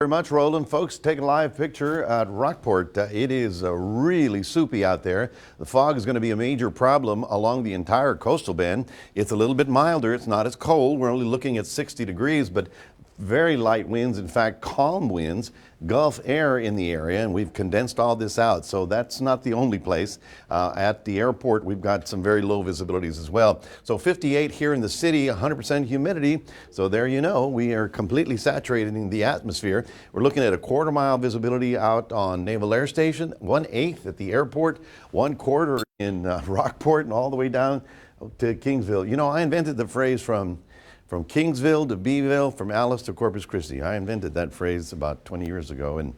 Very much, Roland. Folks, take a live picture at Rockport. It is really soupy out there. The fog is going to be a major problem along the entire coastal bend. It's a little bit milder. It's not as cold. We're only looking at 60 degrees, but very light winds. In fact, calm winds, Gulf air in the area, and we've condensed all this out. So that's not the only place. At the airport, we've got some very low visibilities as well. So 58 here in the city, 100% humidity. So there you know, we are completely saturating the atmosphere. We're looking at a quarter-mile visibility out on Naval Air Station, 1/8 at the airport, 1/4 in Rockport, and all the way down to Kingsville. You know, I invented the phrase from Kingsville to Beeville, from Alice to Corpus Christi. I invented that phrase about 20 years ago, and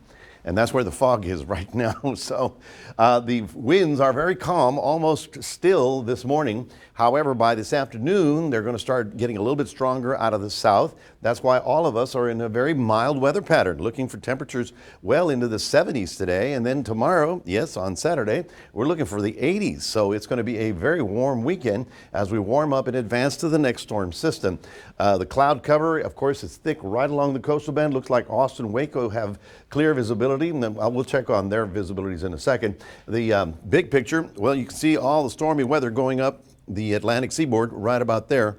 that's where the fog is right now. So the winds are very calm, almost still this morning. However, by this afternoon, they're going to start getting a little bit stronger out of the south. That's why all of us are in a very mild weather pattern, looking for temperatures well into the 70s today. And then tomorrow, yes, on Saturday, we're looking for the 80s. So it's going to be a very warm weekend as we warm up in advance to the next storm system. The cloud cover, of course, is thick right along the coastal bend. Looks like Austin, Waco have clear visibility, and then we'll check on their visibilities in a second. The big picture, well, you can see all the stormy weather going up the Atlantic seaboard right about there.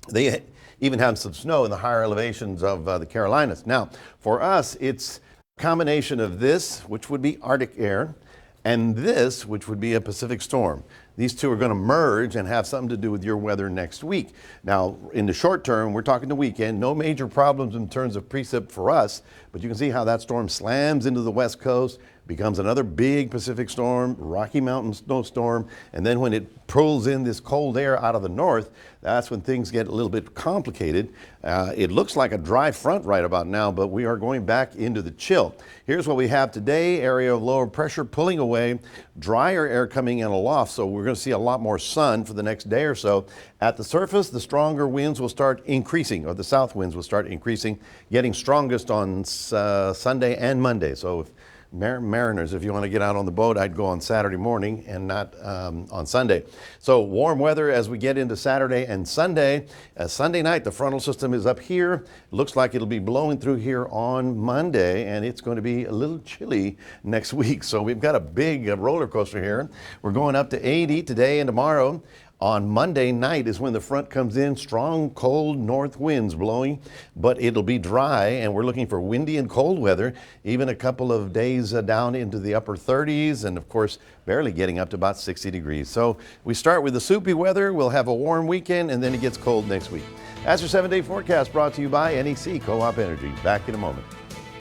They even have some snow in the higher elevations of the Carolinas. Now, for us, it's a combination of this, which would be Arctic air, and this, which would be a Pacific storm. These two are going to merge and have something to do with your weather next week. Now, in the short term, we're talking the weekend, no major problems in terms of precip for us, but you can see how that storm slams into the west coast, becomes another big Pacific storm, Rocky Mountain snowstorm, and then when it pulls in this cold air out of the north, that's when things get a little bit complicated. It looks like a dry front right about now, but we are going back into the chill. Here's what we have today: area of lower pressure pulling away, drier air coming in aloft, so we're going to see a lot more sun for the next day or so. At the surface, the stronger winds will start increasing, or the south winds will start increasing, getting strongest on Sunday and Monday. So if mariners, if you want to get out on the boat, I'd go on Saturday morning and not on Sunday. So warm weather as we get into Saturday and Sunday. Sunday night, the frontal system is up here. Looks like it'll be blowing through here on Monday, and it's going to be a little chilly next week. So we've got a big roller coaster here. We're going up to 80 today and tomorrow. On Monday night is when the front comes in, strong, cold north winds blowing, but it'll be dry, and we're looking for windy and cold weather, even a couple of days down into the upper 30s, and of course, barely getting up to about 60 degrees. So we start with the soupy weather, we'll have a warm weekend, and then it gets cold next week. That's your 7-day forecast brought to you by NEC Co-op Energy. Back in a moment.